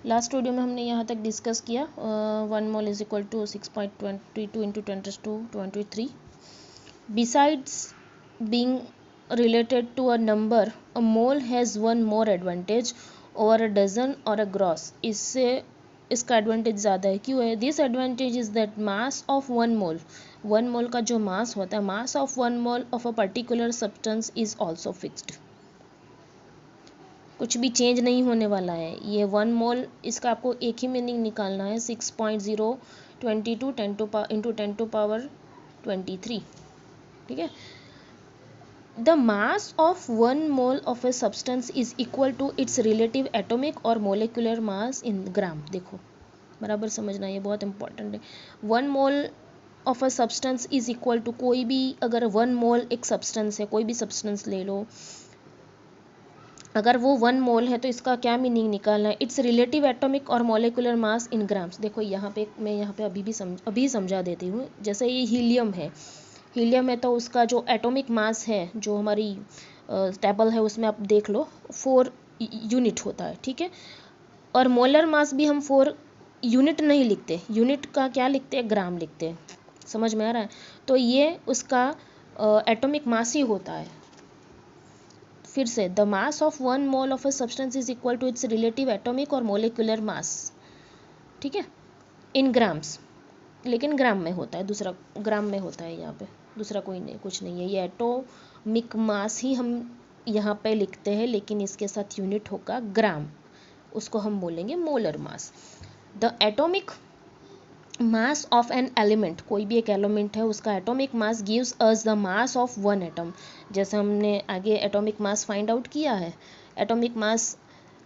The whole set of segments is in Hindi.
लास्ट वीडियो में हमने यहाँ तक डिस्कस किया 1 mole is equal to 6.22 into 10⁻23। Besides being related to a number, a mole has one more advantage over a dozen or a gross। इसका एडवांटेज ज़्यादा है। क्यों है? This advantage is that mass of one mole का जो मास होता है, mass of one mole of a particular substance is also fixed. कुछ भी चेंज नहीं होने वाला है। ये 1 मोल, इसका आपको एक ही मीनिंग निकालना है, 6.022 इंटू 10⁻23। ठीक है। The mass of 1 mole of a substance is equal to its relative atomic or molecular mass in gram। देखो बराबर समझना, ये बहुत इंपॉर्टेंट है। 1 mole of a substance is equal to, कोई भी अगर 1 मोल एक सब्सटेंस है, कोई भी सब्सटेंस ले लो, अगर वो 1 मोल है तो इसका क्या मीनिंग निकालना है? इट्स रिलेटिव एटॉमिक और मोलिकुलर मास इन ग्राम्स। देखो यहाँ पे मैं यहाँ पे अभी समझा देती हूँ। जैसे ये हीलियम है तो उसका जो एटॉमिक मास है, जो हमारी टेबल है उसमें आप देख लो 4 यूनिट होता है। ठीक है। और मोलर मास भी हम 4 यूनिट नहीं लिखते, यूनिट का क्या लिखते हैं? ग्राम लिखते हैं। समझ में आ रहा है? तो ये उसका एटॉमिक मास ही होता है। फिर से, the mass of 1 mole of a substance is equal to its relative atomic और मोलिकुलर मास। ठीक है, इन ग्राम्स, लेकिन ग्राम में होता है, दूसरा ग्राम में होता है यहाँ पे, दूसरा कोई नहीं, कुछ नहीं है। ये एटॉमिक मास ही हम यहाँ पे लिखते हैं, लेकिन इसके साथ यूनिट होगा ग्राम, उसको हम बोलेंगे molar mass. The atomic mass of an element, कोई भी एक एलिमेंट है, उसका atomic mass gives us the mass of 1 atom. जैसे हमने आगे एटॉमिक मास फाइंड आउट किया है, एटॉमिक मास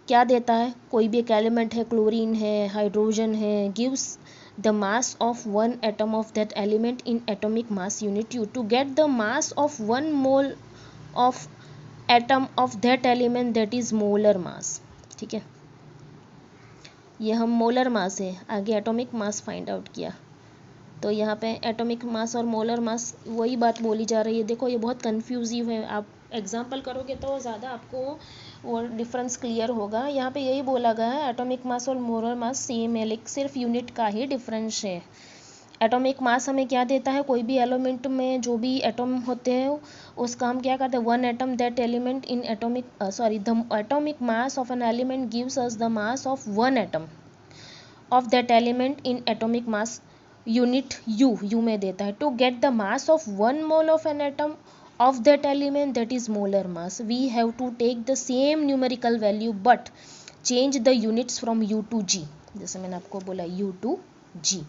क्या देता है? कोई भी एक एलिमेंट है, क्लोरीन है, हाइड्रोजन है, gives the mass of 1 atom of that element in atomic mass unit u. To get the mass of 1 mole of atom of that element, that is molar mass. ठीक है, ये हम मोलर मास है, आगे एटॉमिक मास फाइंड आउट किया, तो यहाँ पे एटॉमिक मास और मोलर मास वही बात बोली जा रही है। देखो ये बहुत कन्फ्यूजिव है, आप एग्जाम्पल करोगे तो ज़्यादा आपको वो डिफरेंस क्लियर होगा। यहाँ पे यही बोला गया है, एटॉमिक मास और मोलर मास सेम है, लेकिन सिर्फ यूनिट का ही डिफरेंस है। एटॉमिक मास हमें क्या देता है? कोई भी एलिमेंट में जो भी एटम होते हैं उसका हम क्या करते हैं? 1 atom that element in atomic the atomic mass of an element gives us the mass of 1 atom of that element in atomic mass unit u में देता है। To get the mass of 1 mole of an atom of that element, that is molar mass, we have to take the same numerical value but change the units from u to g. जैसे मैंने आपको बोला you to g.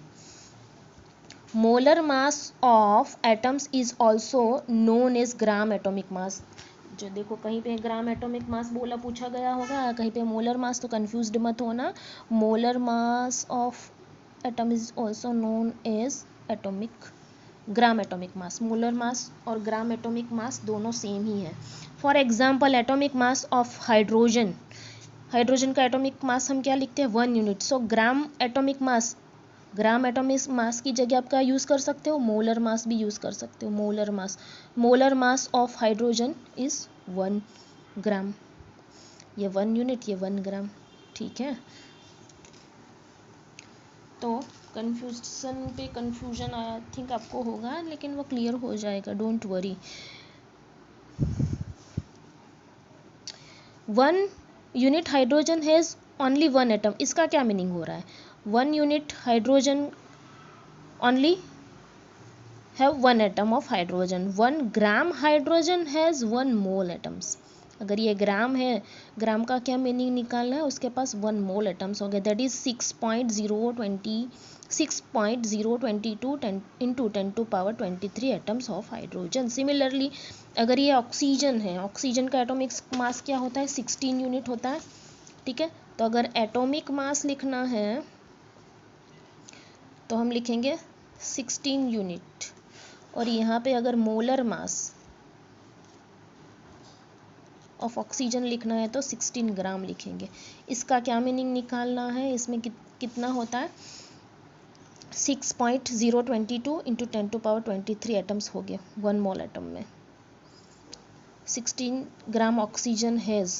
Molar mass of atoms is also known as gram atomic mass. जो देखो कहीं पे ग्राम एटॉमिक मास बोला पूछा गया होगा, कहीं पे मोलर मास, तो कंफ्यूज्ड मत होना। Molar mass of atom is also known as atomic gram atomic mass. Molar mass और ग्राम एटॉमिक मास दोनों सेम ही है। For example, atomic mass of hydrogen, hydrogen का एटॉमिक मास हम क्या लिखते हैं? 1 unit. So gram atomic mass, gram atomic mass की जगह आप क्या यूज़ कर सकते हो? मोलर मास भी यूज़ कर सकते हो। Molar mass of hydrogen is 1 ग्राम। ये 1 यूनिट, ये 1 ग्राम। ठीक है, तो कन्फ्यूजन आई थिंक आपको होगा, लेकिन वो क्लियर हो जाएगा, don't worry. 1 unit hydrogen has only 1 atom, इसका क्या मीनिंग हो रहा है? 1 unit hydrogen only have 1 atom of hydrogen. 1 gram hydrogen has 1 mole atoms. अगर ये ग्राम है, ग्राम का क्या मीनिंग निकालना है? उसके पास 1 मोल एटम्स हो गए, that is 6.022 into 10⁻23 atoms of hydrogen. Similarly अगर ये ऑक्सीजन है, ऑक्सीजन का एटॉमिक मास क्या होता है? 16 यूनिट होता है। ठीक है, तो अगर एटॉमिक मास लिखना है तो हम लिखेंगे 16 यूनिट, और यहाँ पे अगर मोलर मास ऑफ ऑक्सीजन लिखना है तो 16 ग्राम लिखेंगे। इसका क्या मीनिंग निकालना है? इसमें कितना होता है? 6.022 इंटू 10⁻23 एटम्स हो गए 1 मोल एटम में। 16 ग्राम ऑक्सीजन हैज़,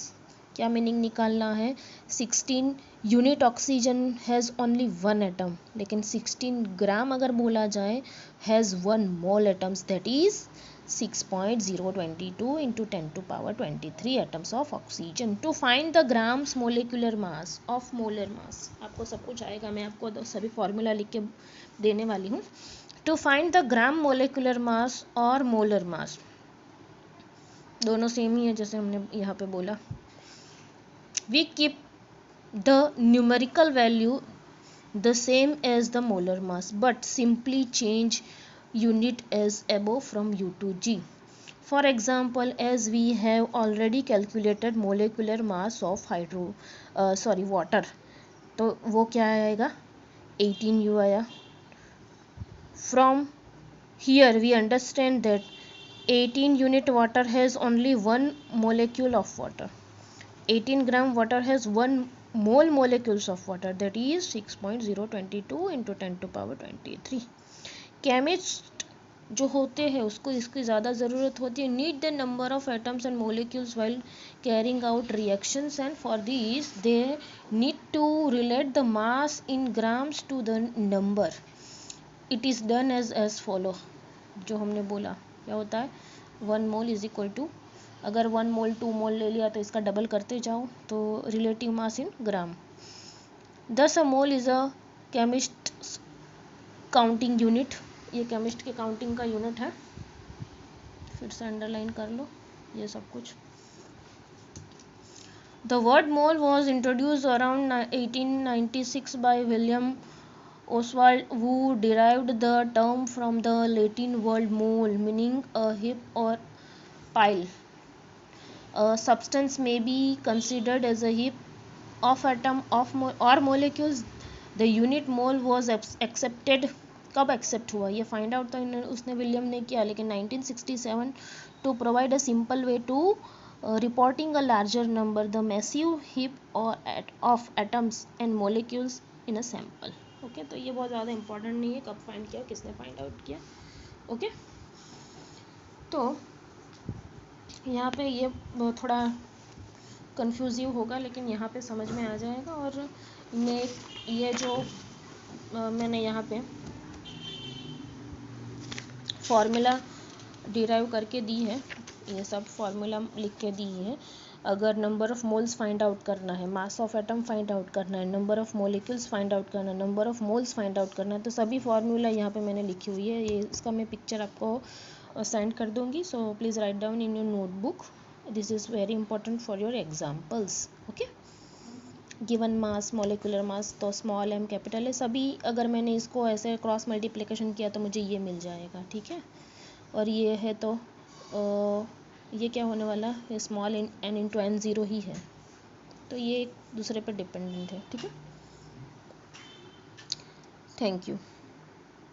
क्या मीनिंग निकालना है? 16 unit oxygen has only 1 atom, लेकिन 16 ग्राम अगर बोला जाए has 1 mole atoms, that is 6.022 into 10 to power 23 atoms of oxygen. To find the grams molecular mass of molar mass, आपको सब कुछ आएगा, मैं आपको सभी फॉर्मूला लिख के देने वाली हूँ. To find the gram molecular mass or molar mass, दोनों सेम ही है जैसे हमने यहाँ पे बोला. We keep the numerical value the same as the molar mass but simply change unit as above from U to G. For example, as we have already calculated molecular mass of water, तो वो क्या आएगा 18U आया. From here we understand that 18 unit water has only 1 molecule of water. 18 gram water has 1 mole molecules of water, that is 6.022 into 10 to power 23. Chemist जो होते हैं उसको इसकी ज़्यादा ज़रूरत होती है. Need the number of atoms and molecules while carrying out reactions, and for this they need to relate the mass in grams to the number. It is done as follow. जो हमने बोला क्या होता है 1 मोल इज इक्वल टू, अगर 1 मोल 2 मोल ले लिया तो इसका डबल करते जाओ तो relative mass in gram. Thus a mole is a chemist counting unit. ये केमिस्ट के काउंटिंग का यूनिट है. फिर से अंडरलाइन कर लो ये सब कुछ. The word mole was introduced around 1896 by William Oswald, who derived the term from the Latin word mole, meaning a heap or pile. A substance may be considered as a heap of atom or molecules. The unit mole was accepted. कब एक्सेप्ट हुआ ये फाइंड आउट तो उसने विलियम ने किया, लेकिन 1967 to provide a simple way to reporting a larger number the massive heap of atoms and molecules in a sample. Okay, तो ये बहुत ज़्यादा इंपॉर्टेंट नहीं है कब फाइंड किया, किसने फाइंड आउट किया. ओके, तो यहाँ पे ये थोड़ा कंफ्यूजिव होगा, लेकिन यहाँ पे समझ में आ जाएगा. और ये जो मैंने यहाँ पे फॉर्मूला डिराइव करके दी है, ये सब फॉर्मूला लिख के दी है. अगर number of moles find out करना है, मास ऑफ एटम फाइंड आउट करना है, number of molecules find out करना है, number of moles find out करना है, तो सभी फार्मूला यहाँ पे मैंने लिखी हुई है. ये इसका मैं पिक्चर आपको सेंड कर दूँगी. So please write down in your notebook. This is very important for your examples. Okay, given mass, molecular mass, तो स्मॉल m कैपिटल है सभी. अगर मैंने इसको ऐसे क्रॉस मल्टीप्लिकेशन किया तो मुझे ये मिल जाएगा. ठीक है, और ये है तो ये क्या होने वाला है, small n into n zero ही है, तो ये एक दूसरे पर डिपेंडेंट है. ठीक है, थैंक यू.